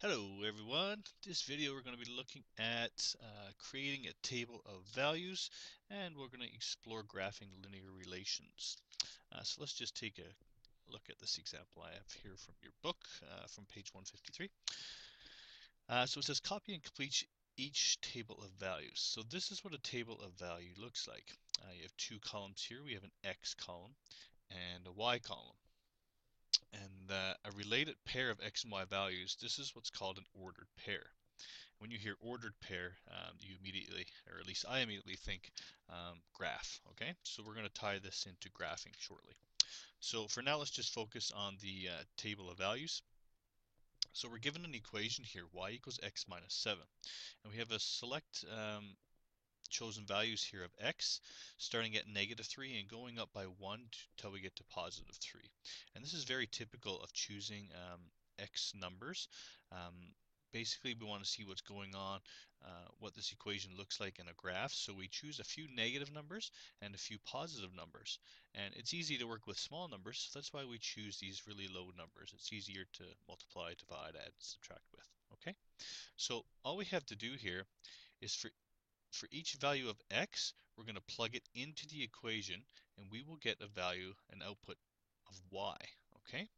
Hello everyone. This video we're going to be looking at creating a table of values, and we're going to explore graphing linear relations. So let's just take a look at this example I have here from your book from page 153. So it says copy and complete each table of values. So this is what a table of value looks like. You have two columns here. We have an X column and a Y column. And a related pair of X and Y values, this is what's called an ordered pair. When you hear ordered pair, you immediately, or at least I immediately think graph. Okay, so we're going to tie this into graphing shortly. So for now, let's just focus on the table of values. So we're given an equation here, y equals x minus 7. And we have a select chosen values here of x, starting at -3 and going up by 1 until we get to +3. And this is very typical of choosing x numbers. Um, Basically, we want to see what's going on, what this equation looks like in a graph. So we choose a few negative numbers and a few positive numbers. And it's easy to work with small numbers, so that's why we choose these really low numbers. It's easier to multiply, divide, add, subtract with. Okay, so all we have to do here is for each value of x, we're going to plug it into the equation, and we will get a value, an output of y. Okay?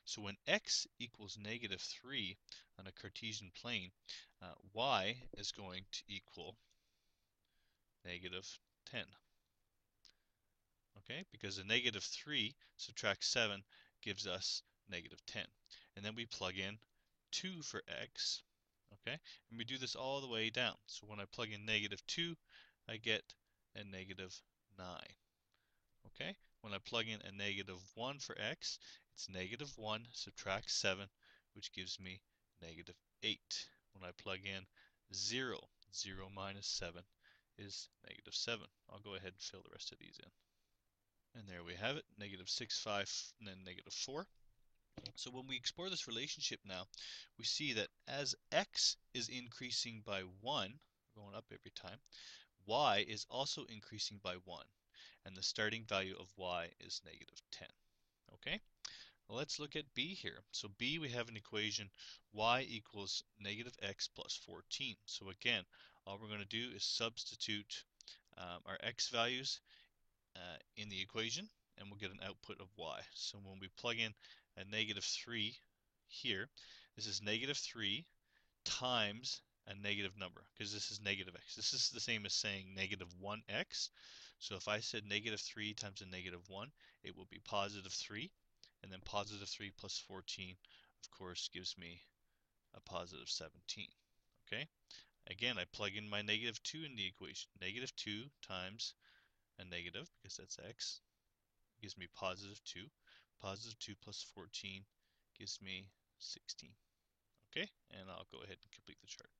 So when x equals -3 on a Cartesian plane, y is going to equal -10. Okay? Because a -3 subtract 7 gives us -10. And then we plug in 2 for x. Okay? And we do this all the way down. So when I plug in -2, I get a -9. Okay? When I plug in a -1 for x, it's -1 subtract 7, which gives me -8. When I plug in 0, 0 minus 7 is -7. I'll go ahead and fill the rest of these in. And there we have it, -6, 5, and then -4. So when we explore this relationship now, we see that as x is increasing by 1, going up every time, y is also increasing by 1. And the starting value of y is -10. Okay? Well, let's look at b here. So b, we have an equation y equals -x plus 14. So again, all we're going to do is substitute our x values in the equation, and we'll get an output of y. So when we plug in a -3 here, this is -3 times a negative number, because this is -x. This is the same as saying -1x. So if I said -3 times a -1, it will be +3, and then +3 plus 14, of course, gives me a +17. Okay? Again, I plug in my -2 in the equation. -2 times a negative, because that's x, gives me +2. +2 plus 14 gives me 16. Okay, and I'll go ahead and complete the chart.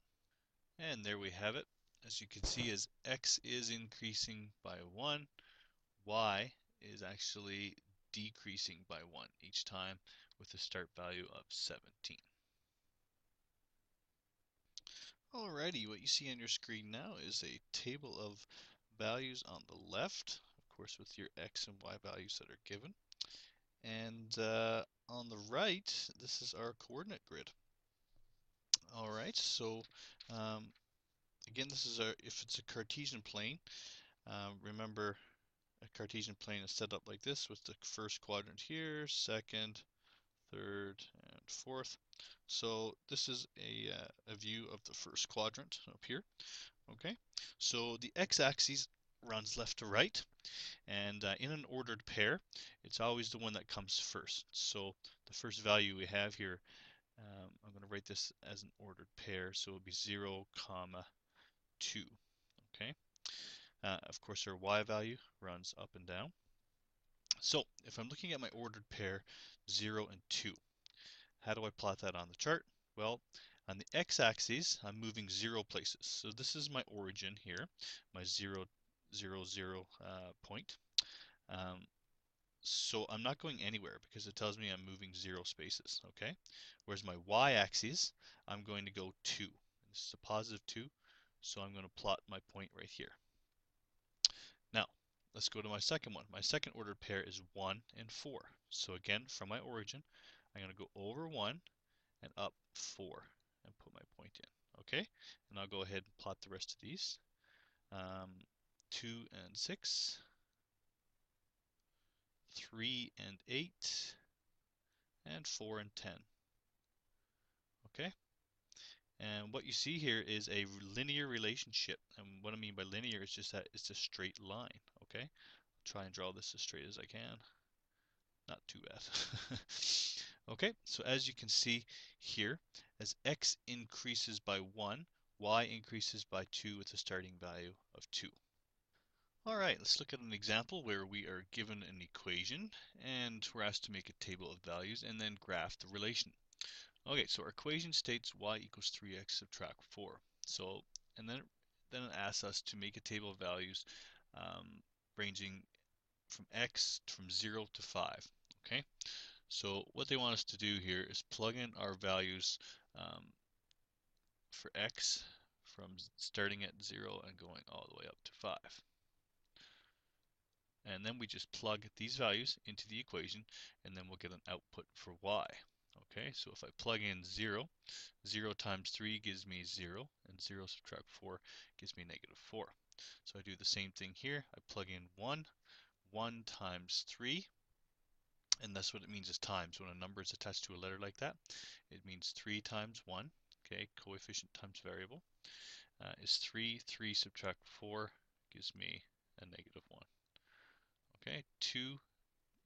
And there we have it. As you can see, as x is increasing by 1, y is actually decreasing by 1 each time with a start value of 17. Alrighty, what you see on your screen now is a table of values on the left, of course with your x and y values that are given. And on the right, this is our coordinate grid. Alright, so again, this is if it's a Cartesian plane, remember a Cartesian plane is set up like this with the first quadrant here, second, third, and fourth. So this is a view of the first quadrant up here. Okay, so the x-axis runs left to right, and in an ordered pair, it's always the one that comes first. So the first value we have here, I'm going to write this as an ordered pair, so it will be 0, comma 2. Okay. Of course, our y value runs up and down. So if I'm looking at my ordered pair 0 and 2, how do I plot that on the chart? Well, on the x-axis, I'm moving 0 places. So this is my origin here, my 0, 0, 0 point. So I'm not going anywhere because it tells me I'm moving 0 spaces, okay? Whereas my y-axis, I'm going to go 2. This is a +2, so I'm going to plot my point right here. Now, let's go to my second one. My second ordered pair is 1 and 4. So again, from my origin, I'm going to go over 1 and up 4. point in. Okay, and I'll go ahead and plot the rest of these. 2 and 6, 3 and 8, and 4 and 10. Okay, and what you see here is a linear relationship. And what I mean by linear is just that it's a straight line. Okay, I'll try and draw this as straight as I can. Not too bad. Okay, so as you can see here, as x increases by 1, y increases by 2 with a starting value of 2. Alright, let's look at an example where we are given an equation and we're asked to make a table of values and then graph the relation. Okay, so our equation states y equals 3x subtract 4. So, and then it asks us to make a table of values ranging from x from 0 to 5. Okay, so what they want us to do here is plug in our values for x from starting at 0 and going all the way up to 5. And then we just plug these values into the equation and then we'll get an output for y. Okay, so if I plug in 0, 0 times 3 gives me 0, and 0 subtract 4 gives me negative 4. So I do the same thing here. I plug in 1, 1 times 3, and that's what it means is times. When a number is attached to a letter like that, it means 3 times 1. Okay, coefficient times variable is 3. 3 subtract 4 gives me a negative 1. Okay, 2,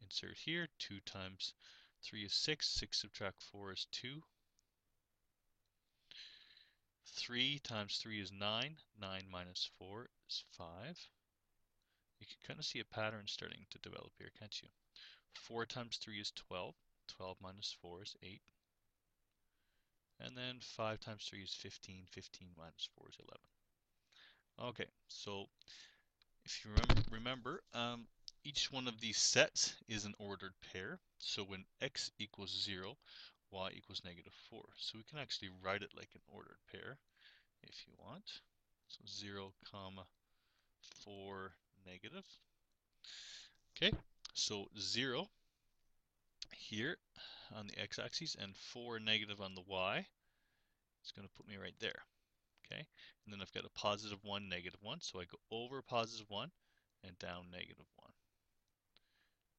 insert here. 2 times 3 is 6. 6 subtract 4 is 2. 3 times 3 is 9. 9 minus 4 is 5. You can kind of see a pattern starting to develop here, can't you? 4 times 3 is 12. 12 minus 4 is 8. And then 5 times 3 is 15. 15 minus 4 is 11. Okay, so if you remember, each one of these sets is an ordered pair. So when x equals 0, y equals negative 4. So we can actually write it like an ordered pair if you want. So 0, comma, 4, negative. Okay, so 0 here on the x-axis and 4 negative on the y. It's going to put me right there. Okay, and then I've got a positive 1, negative 1, so I go over positive 1 and down negative 1.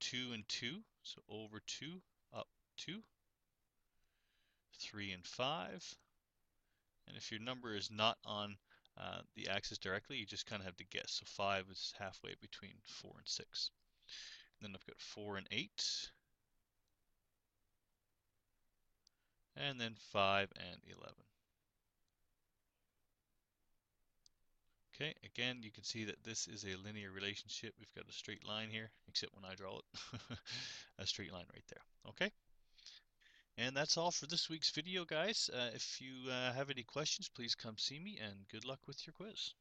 2 and 2, so over 2, up 2. 3 and 5. And if your number is not on the axis directly, you just kind of have to guess. So 5 is halfway between 4 and 6. And then I've got 4 and 8. And then 5 and 11. Okay, again, you can see that this is a linear relationship. We've got a straight line here, except when I draw it. A straight line right there. Okay, and that's all for this week's video, guys. If you have any questions, please come see me, and good luck with your quiz.